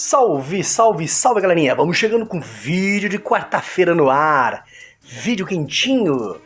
Salve, salve, salve galerinha! Vamos chegando com vídeo de quarta-feira no ar. Vídeo quentinho.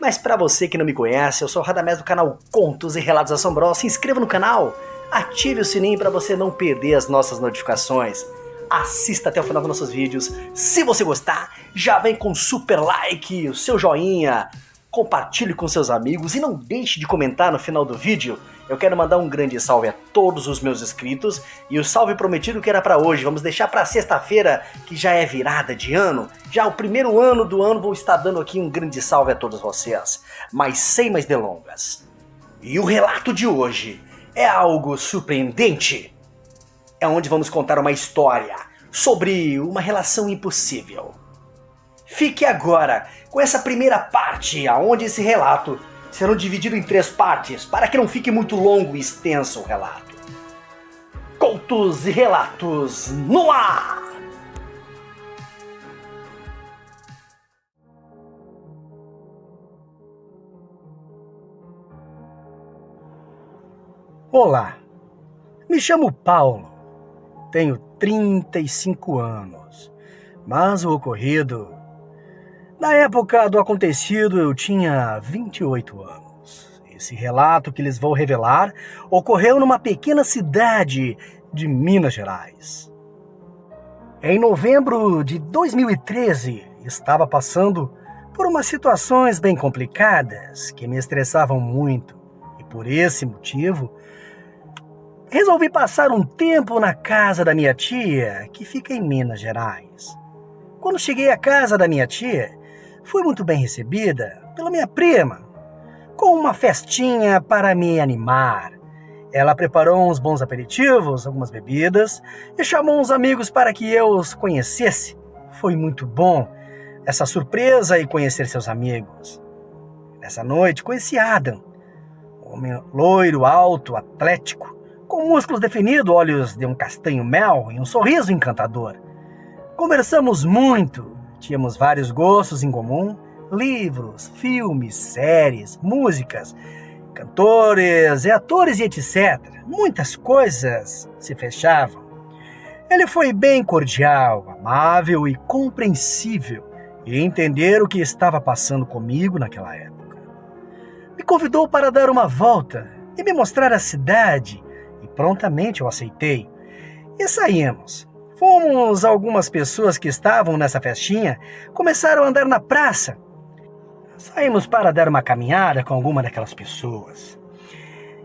Mas pra você que não me conhece, eu sou o Radamés do canal Contos e Relatos Assombrosos. Se inscreva no canal, ative o sininho para você não perder as nossas notificações. Assista até o final dos nossos vídeos. Se você gostar, já vem com super like, o seu joinha. Compartilhe com seus amigos e não deixe de comentar no final do vídeo. Eu quero mandar um grande salve a todos os meus inscritos e o salve prometido que era para hoje, vamos deixar para sexta-feira, que já é virada de ano. Já o primeiro ano do ano vou estar dando aqui um grande salve a todos vocês, mas sem mais delongas. E o relato de hoje é algo surpreendente. É onde vamos contar uma história sobre uma relação impossível. Fique agora com essa primeira parte, onde esse relato será dividido em 3 partes, para que não fique muito longo e extenso o relato. Contos e relatos no ar! Olá, me chamo Paulo, tenho 35 anos, mas o ocorrido... Na época do acontecido, eu tinha 28 anos. Esse relato que lhes vou revelar ocorreu numa pequena cidade de Minas Gerais. Em novembro de 2013, estava passando por umas situações bem complicadas que me estressavam muito. E por esse motivo, resolvi passar um tempo na casa da minha tia, que fica em Minas Gerais. Quando cheguei à casa da minha tia, fui muito bem recebida pela minha prima, com uma festinha para me animar. Ela preparou uns bons aperitivos, algumas bebidas, e chamou uns amigos para que eu os conhecesse. Foi muito bom essa surpresa e conhecer seus amigos. Nessa noite conheci Adam, um homem loiro, alto, atlético, com músculos definidos, olhos de um castanho mel e um sorriso encantador. Conversamos muito. Tínhamos vários gostos em comum, livros, filmes, séries, músicas, cantores e atores e etc. Muitas coisas se fechavam. Ele foi bem cordial, amável e compreensível em entender o que estava passando comigo naquela época. Me convidou para dar uma volta e me mostrar a cidade e prontamente eu aceitei. E saímos. Fomos algumas pessoas que estavam nessa festinha, começaram a andar na praça. Saímos para dar uma caminhada com alguma daquelas pessoas.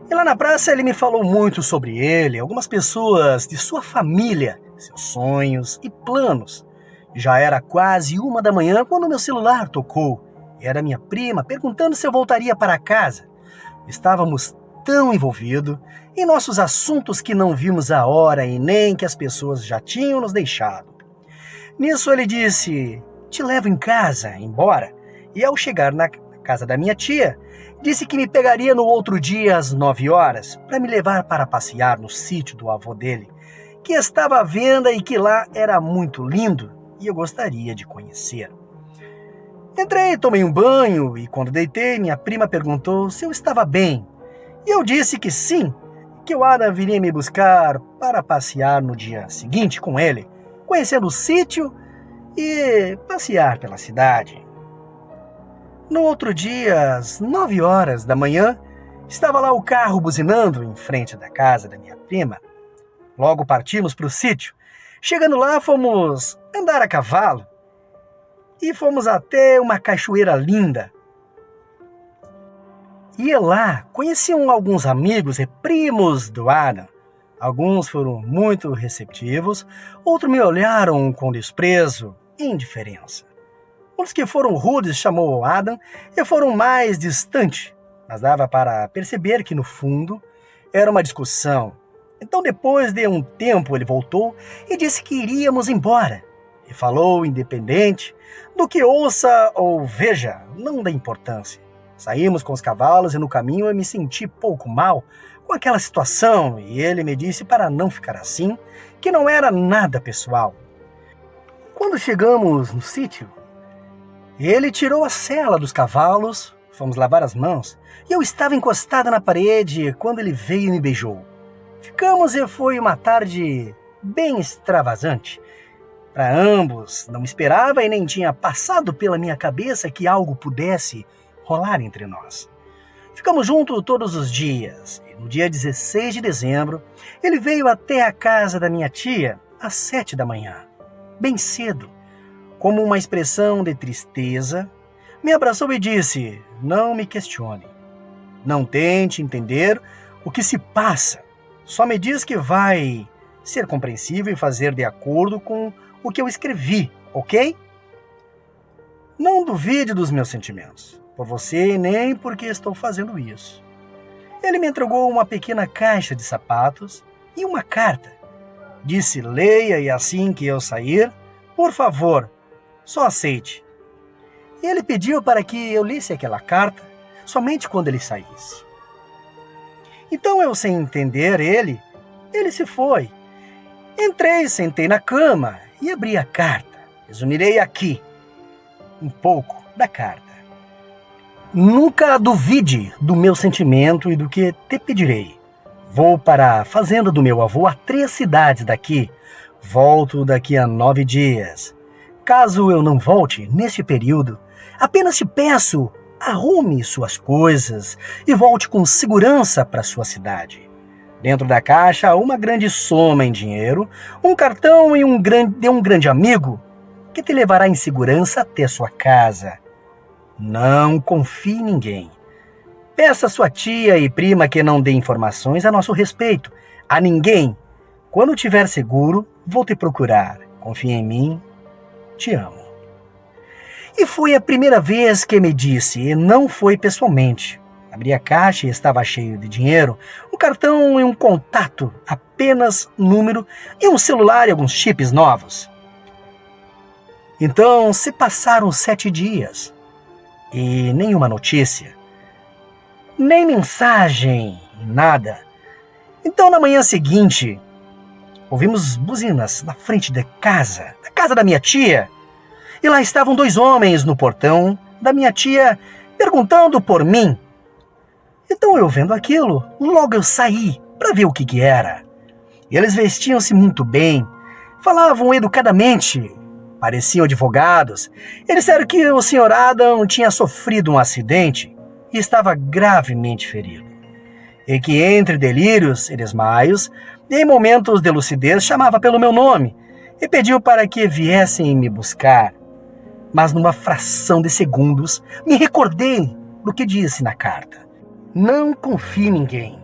E lá na praça ele me falou muito sobre ele, algumas pessoas de sua família, seus sonhos e planos. Já era quase 1 da manhã quando meu celular tocou. Era minha prima perguntando se eu voltaria para casa. Estávamos tão envolvido em nossos assuntos que não vimos a hora e nem que as pessoas já tinham nos deixado. Nisso ele disse, te levo em casa, embora. E ao chegar na casa da minha tia, disse que me pegaria no outro dia às 9 horas para me levar para passear no sítio do avô dele, que estava à venda e que lá era muito lindo e eu gostaria de conhecer. Entrei, tomei um banho e quando deitei, minha prima perguntou se eu estava bem. E eu disse que sim, que o Adam viria me buscar para passear no dia seguinte com ele, conhecendo o sítio e passear pela cidade. No outro dia, às 9 horas da manhã, estava lá o carro buzinando em frente da casa da minha prima. Logo partimos para o sítio. Chegando lá, fomos andar a cavalo e fomos até uma cachoeira linda. E lá conheciam alguns amigos e primos do Adam. Alguns foram muito receptivos, outros me olharam com desprezo e indiferença. Os que foram rudes chamou o Adam e foram mais distantes, mas dava para perceber que no fundo era uma discussão. Então depois de um tempo ele voltou e disse que iríamos embora. E falou independente do que ouça ou veja, não dá importância. Saímos com os cavalos e no caminho eu me senti pouco mal com aquela situação e ele me disse para não ficar assim, que não era nada pessoal. Quando chegamos no sítio, ele tirou a sela dos cavalos, fomos lavar as mãos e eu estava encostada na parede quando ele veio e me beijou. Ficamos e foi uma tarde bem extravasante. Para ambos, não esperava e nem tinha passado pela minha cabeça que algo pudesse rolar entre nós. Ficamos juntos todos os dias e no dia 16 de dezembro, ele veio até a casa da minha tia às 7 da manhã, bem cedo. Como uma expressão de tristeza, me abraçou e disse: "Não me questione. Não tente entender o que se passa. Só me diz que vai ser compreensível e fazer de acordo com o que eu escrevi, ok? Não duvide dos meus sentimentos, por você nem porque estou fazendo isso." Ele me entregou uma pequena caixa de sapatos e uma carta. Disse: "Leia e assim que eu sair, por favor, só aceite." E ele pediu para que eu lesse aquela carta somente quando ele saísse. Então eu, sem entender ele se foi. Entrei, sentei na cama e abri a carta. Resumirei aqui um pouco da carta. "Nunca duvide do meu sentimento e do que te pedirei. Vou para a fazenda do meu avô a 3 cidades daqui. Volto daqui a 9 dias. Caso eu não volte neste período, apenas te peço, arrume suas coisas e volte com segurança para sua cidade. Dentro da caixa há uma grande soma em dinheiro, um cartão e de um grande amigo que te levará em segurança até sua casa. Não confie em ninguém. Peça a sua tia e prima que não dê informações a nosso respeito. A ninguém. Quando tiver seguro, vou te procurar. Confia em mim. Te amo." E foi a primeira vez que me disse, e não foi pessoalmente. Abri a caixa e estava cheio de dinheiro, um cartão e um contato, apenas um número e um celular e alguns chips novos. Então se passaram 7 dias e nenhuma notícia, nem mensagem, nada. Então na manhã seguinte, ouvimos buzinas na frente da casa da minha tia. E lá estavam 2 homens no portão da minha tia perguntando por mim. Então eu vendo aquilo, logo eu saí para ver o que era. Eles vestiam-se muito bem, falavam educadamente, pareciam advogados. Eles disseram que o Sr. Adam tinha sofrido um acidente e estava gravemente ferido. E que entre delírios e desmaios, e em momentos de lucidez chamava pelo meu nome e pediu para que viessem me buscar. Mas numa fração de segundos me recordei do que disse na carta. Não confie em ninguém.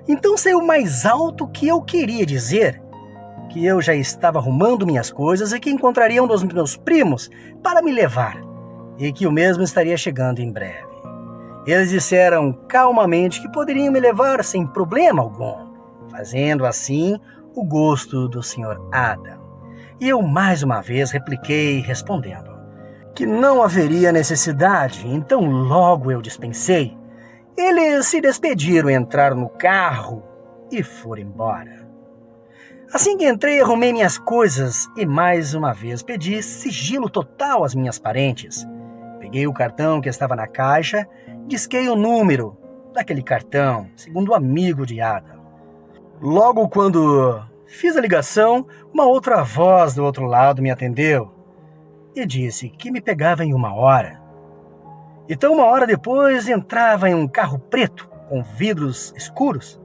Então saiu mais alto que eu queria dizer que eu já estava arrumando minhas coisas e que encontraria um dos meus primos para me levar e que o mesmo estaria chegando em breve. Eles disseram calmamente que poderiam me levar sem problema algum, fazendo assim o gosto do Sr. Adam. E eu mais uma vez repliquei respondendo que não haveria necessidade, então logo eu dispensei. Eles se despediram, entraram no carro e foram embora. Assim que entrei, arrumei minhas coisas e mais uma vez pedi sigilo total às minhas parentes. Peguei o cartão que estava na caixa, disquei o número daquele cartão, segundo o amigo de Adam. Logo quando fiz a ligação, uma outra voz do outro lado me atendeu e disse que me pegava em 1 hora. Então 1 hora depois entrava em um carro preto com vidros escuros.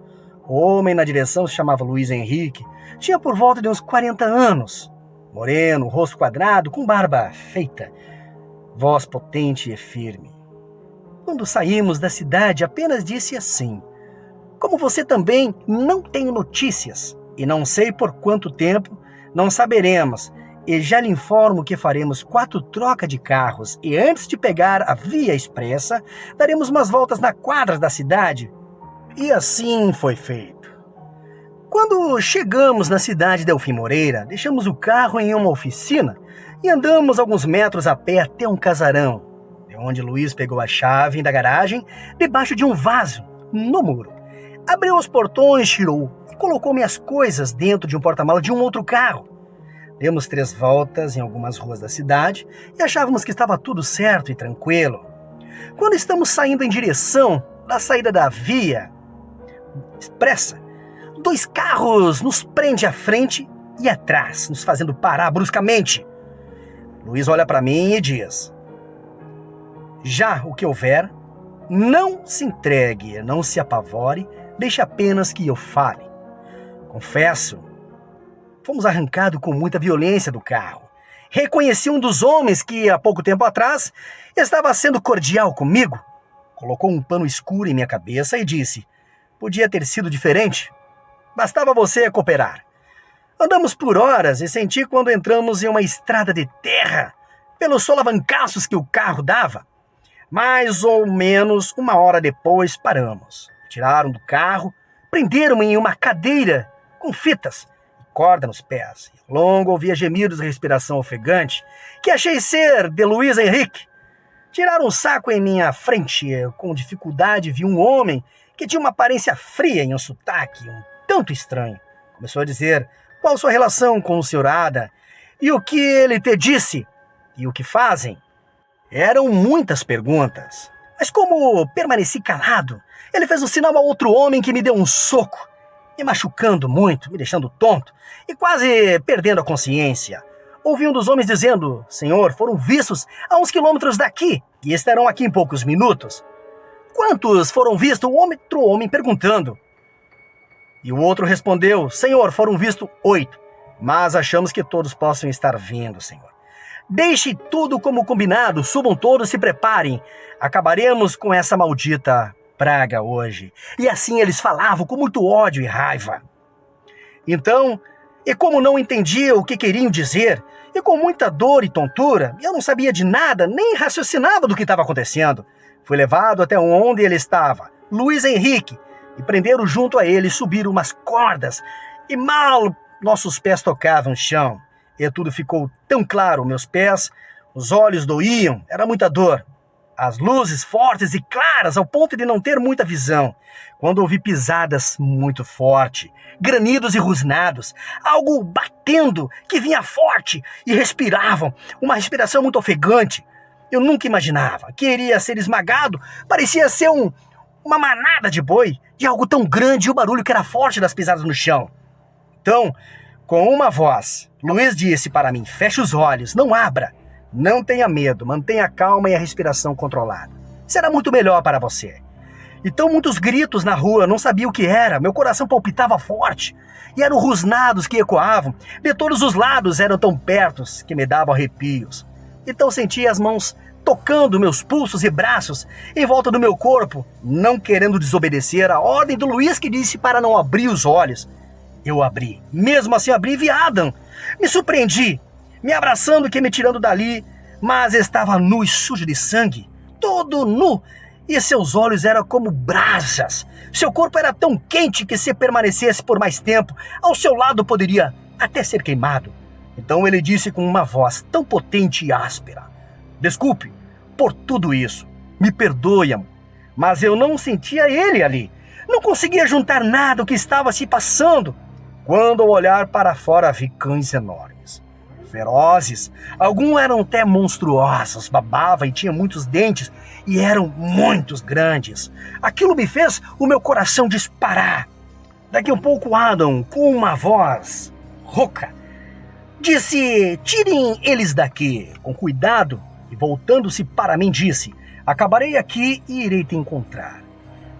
O homem na direção se chamava Luiz Henrique, tinha por volta de uns 40 anos, moreno, rosto quadrado, com barba feita, voz potente e firme. Quando saímos da cidade apenas disse assim: "Como você também não tenho notícias e não sei por quanto tempo, não saberemos. E já lhe informo que faremos 4 trocas de carros e antes de pegar a via expressa, daremos umas voltas na quadra da cidade." E assim foi feito. Quando chegamos na cidade de Elfim Moreira, deixamos o carro em uma oficina e andamos alguns metros a pé até um casarão, de onde Luiz pegou a chave da garagem debaixo de um vaso, no muro. Abriu os portões, tirou e colocou minhas coisas dentro de um porta-malas de um outro carro. Demos 3 voltas em algumas ruas da cidade e achávamos que estava tudo certo e tranquilo. Quando estamos saindo em direção da saída da via expressa, 2 carros nos prendem à frente e atrás, nos fazendo parar bruscamente. Luiz olha para mim e diz: já o que houver, não se entregue, não se apavore, deixe apenas que eu fale. Confesso, fomos arrancados com muita violência do carro. Reconheci um dos homens que, há pouco tempo atrás, estava sendo cordial comigo. Colocou um pano escuro em minha cabeça e disse: podia ter sido diferente. Bastava você cooperar. Andamos por horas e senti quando entramos em uma estrada de terra, pelos solavancaços que o carro dava. Mais ou menos uma hora depois paramos. Tiraram do carro, prenderam-me em uma cadeira com fitas e corda nos pés. Longo ouvia gemidos e respiração ofegante, que achei ser de Luiz Henrique. Tiraram um saco em minha frente. Com dificuldade vi um homem que tinha uma aparência fria e um sotaque um tanto estranho. Começou a dizer qual sua relação com o Sr. Ada e o que ele te disse e o que fazem. Eram muitas perguntas, mas como permaneci calado, ele fez um sinal a outro homem que me deu um soco, me machucando muito, me deixando tonto e quase perdendo a consciência. Ouvi um dos homens dizendo: senhor, foram vistos a uns quilômetros daqui e estarão aqui em poucos minutos. Quantos foram vistos? O outro homem perguntando. E o outro respondeu: senhor, foram vistos 8, mas achamos que todos possam estar vindo, senhor. Deixe tudo como combinado, subam todos, se preparem. Acabaremos com essa maldita praga hoje. E assim eles falavam com muito ódio e raiva. Então, e como não entendia o que queriam dizer, e com muita dor e tontura, eu não sabia de nada, nem raciocinava do que estava acontecendo. Fui levado até onde ele estava, Luiz Henrique, e prenderam junto a ele, subiram umas cordas, e mal nossos pés tocavam o chão. E tudo ficou tão claro, meus pés, os olhos doíam, era muita dor. As luzes fortes e claras ao ponto de não ter muita visão. Quando ouvi pisadas muito forte, granidos e rosnados, algo batendo que vinha forte e respiravam, uma respiração muito ofegante. Eu nunca imaginava que iria ser esmagado, parecia ser uma manada de boi, de algo tão grande e o barulho que era forte das pisadas no chão. Então, com uma voz, Luiz disse para mim: feche os olhos, não abra, não tenha medo, mantenha a calma e a respiração controlada. Será muito melhor para você. Então muitos gritos na rua, não sabia o que era, meu coração palpitava forte. E eram rosnados que ecoavam, de todos os lados eram tão perto que me davam arrepios. Então senti as mãos tocando meus pulsos e braços em volta do meu corpo, não querendo desobedecer a ordem do Luiz que disse para não abrir os olhos. Eu abri, mesmo assim abri e vi Adam. Me surpreendi, me abraçando e me tirando dali, mas estava nu e sujo de sangue, todo nu, e seus olhos eram como brasas. Seu corpo era tão quente que se permanecesse por mais tempo, ao seu lado poderia até ser queimado. Então ele disse com uma voz tão potente e áspera: desculpe por tudo isso, me perdoe, amor. Mas eu não sentia ele ali, não conseguia juntar nada do que estava se passando. Quando ao olhar para fora vi cães enormes, ferozes, alguns eram até monstruosos, babavam e tinham muitos dentes e eram muitos grandes. Aquilo me fez o meu coração disparar. Daqui a um pouco Adam, com uma voz rouca, disse: tirem eles daqui, com cuidado, e voltando-se para mim disse: acabarei aqui e irei te encontrar.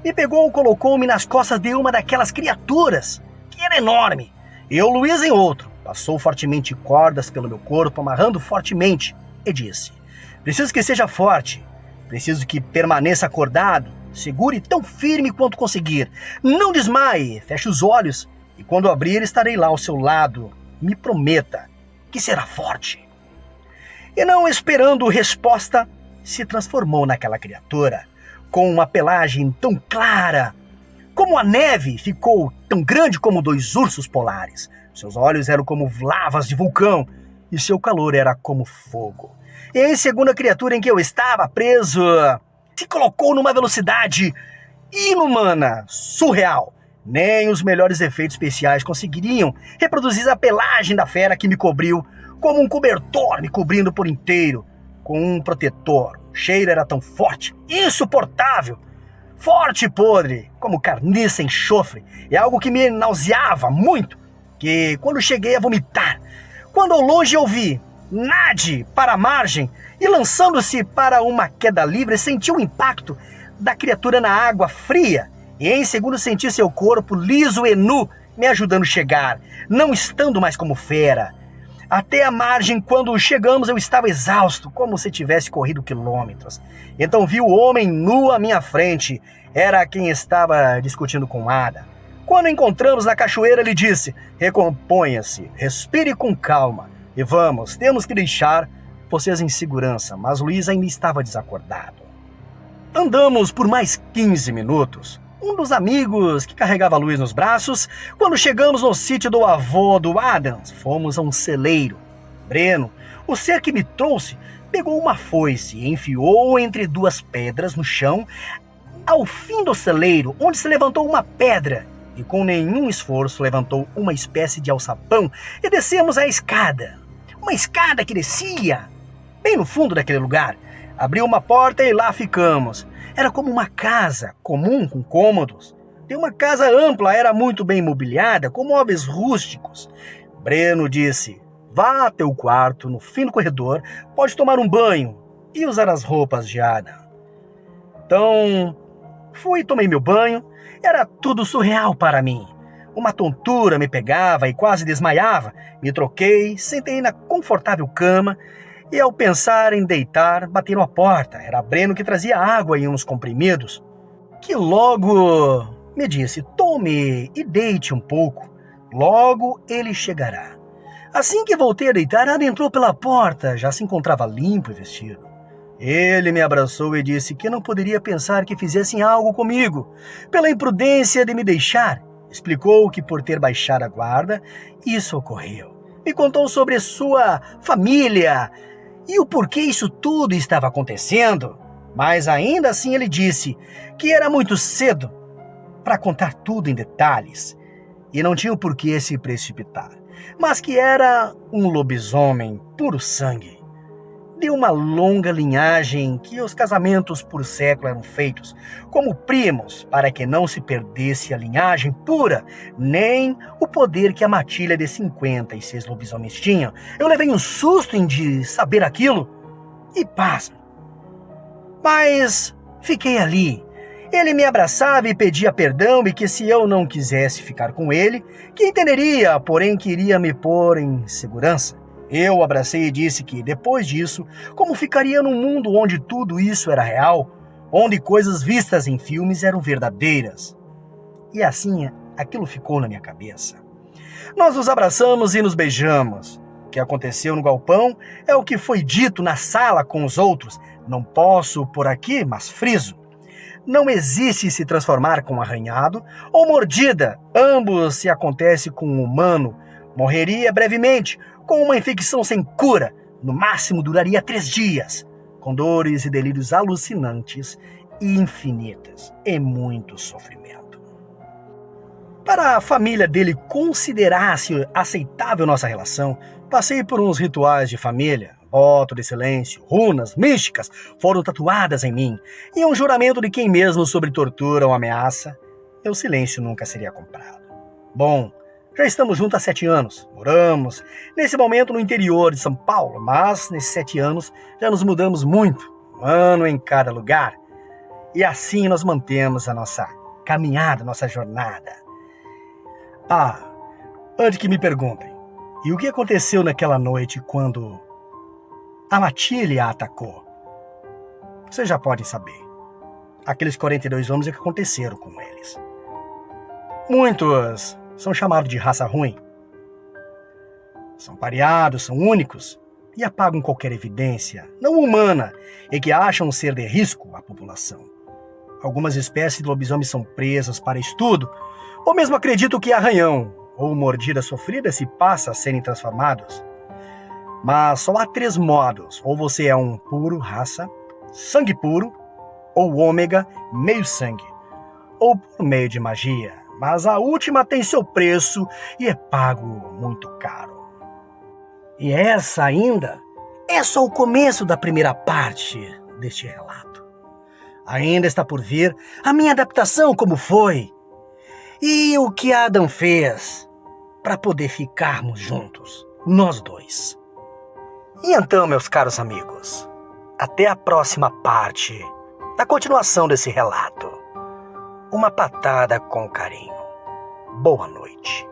Me pegou e colocou-me nas costas de uma daquelas criaturas, que era enorme, e o Luiz em outro. Passou fortemente cordas pelo meu corpo, amarrando fortemente, e disse: preciso que seja forte, preciso que permaneça acordado, segure tão firme quanto conseguir, não desmaie, feche os olhos, e quando abrir estarei lá ao seu lado, me prometa que será forte. E não esperando resposta, se transformou naquela criatura, com uma pelagem tão clara como a neve, ficou tão grande como 2 ursos polares. Seus olhos eram como lavas de vulcão e seu calor era como fogo. E a segunda criatura em que eu estava preso se colocou numa velocidade inumana, surreal. Nem os melhores efeitos especiais conseguiriam reproduzir a pelagem da fera que me cobriu, como um cobertor me cobrindo por inteiro, com um protetor. O cheiro era tão forte, insuportável, forte e podre, como carniça em enxofre, é algo que me nauseava muito. que quando cheguei a vomitar, quando ao longe eu vi nade para a margem e lançando-se para uma queda livre, senti o impacto da criatura na água fria e em segundos senti seu corpo liso e nu me ajudando a chegar, não estando mais como fera. Até a margem, quando chegamos, eu estava exausto, como se tivesse corrido quilômetros. Então vi o homem nu à minha frente. Era quem estava discutindo com Ada. Quando encontramos na cachoeira, ele disse: recomponha-se, respire com calma. E vamos, temos que deixar vocês em segurança. Mas Luiz ainda estava desacordado. Andamos por mais 15 minutos. Um dos amigos que carregava Luiz nos braços, quando chegamos no sítio do avô do Adams, fomos a um celeiro. Breno, o ser que me trouxe, pegou uma foice e enfiou entre duas pedras no chão, ao fim do celeiro, onde se levantou uma pedra, e com nenhum esforço levantou uma espécie de alçapão e descemos a escada. Uma escada que descia bem no fundo daquele lugar. Abriu uma porta e lá ficamos. Era como uma casa comum com cômodos. De uma casa ampla, era muito bem mobiliada, com móveis rústicos. Breno disse: vá até o quarto, no fim do corredor, pode tomar um banho e usar as roupas de Ada. Então, fui e tomei meu banho. Era tudo surreal para mim. Uma tontura me pegava e quase desmaiava. Me troquei, sentei na confortável cama e ao pensar em deitar, bateram a porta. Era Breno que trazia água e uns comprimidos, que logo me disse: tome e deite um pouco, logo ele chegará. Assim que voltei a deitar, Ada entrou pela porta, já se encontrava limpo e vestido. Ele me abraçou e disse que não poderia pensar que fizessem algo comigo, pela imprudência de me deixar. Explicou que por ter baixado a guarda, isso ocorreu. Me contou sobre sua família e o porquê isso tudo estava acontecendo. Mas ainda assim ele disse que era muito cedo para contar tudo em detalhes e não tinha o porquê se precipitar, mas que era um lobisomem puro sangue, de uma longa linhagem, que os casamentos por século eram feitos como primos para que não se perdesse a linhagem pura, nem o poder que a matilha de 56 lobisomens tinha. Eu levei um susto de saber aquilo e pasmo. Mas fiquei ali. Ele me abraçava e pedia perdão e que se eu não quisesse ficar com ele, que entenderia, porém queria me pôr em segurança. Eu o abracei e disse que, depois disso, como ficaria num mundo onde tudo isso era real, onde coisas vistas em filmes eram verdadeiras. E assim, aquilo ficou na minha cabeça. Nós nos abraçamos e nos beijamos. O que aconteceu no galpão é o que foi dito na sala com os outros. Não posso por aqui, mas friso. Não existe se transformar com arranhado ou mordida. Ambos se acontece com um humano. Morreria brevemente, com uma infecção sem cura, no máximo duraria 3 dias, com dores e delírios alucinantes e infinitas, e muito sofrimento. Para a família dele considerasse aceitável nossa relação, passei por uns rituais de família, voto de silêncio, runas místicas foram tatuadas em mim, e um juramento de quem mesmo sobre tortura ou ameaça, meu silêncio nunca seria comprado. Bom, já estamos juntos há 7 anos, moramos nesse momento no interior de São Paulo, mas nesses 7 anos já nos mudamos muito, um ano em cada lugar. E assim nós mantemos a nossa caminhada, nossa jornada. Antes que me perguntem, e o que aconteceu naquela noite quando a matilha a atacou? Vocês já podem saber. Aqueles 42 homens, o que aconteceram com eles. Muitos são chamados de raça ruim. São pareados, são únicos e apagam qualquer evidência não humana e que acham ser de risco à população. Algumas espécies de lobisomens são presas para estudo, ou mesmo acreditam que arranhão ou mordida sofrida se passa a serem transformados. Mas só há 3 modos: ou você é um puro raça, sangue puro, ou ômega meio sangue, ou por meio de magia. Mas a última tem seu preço e é pago muito caro. E essa ainda é só o começo da primeira parte deste relato. Ainda está por vir a minha adaptação, como foi, e o que Adam fez. para poder ficarmos juntos, nós dois. E então, meus caros amigos, até a próxima parte da continuação desse relato. Uma patada com carinho. Boa noite.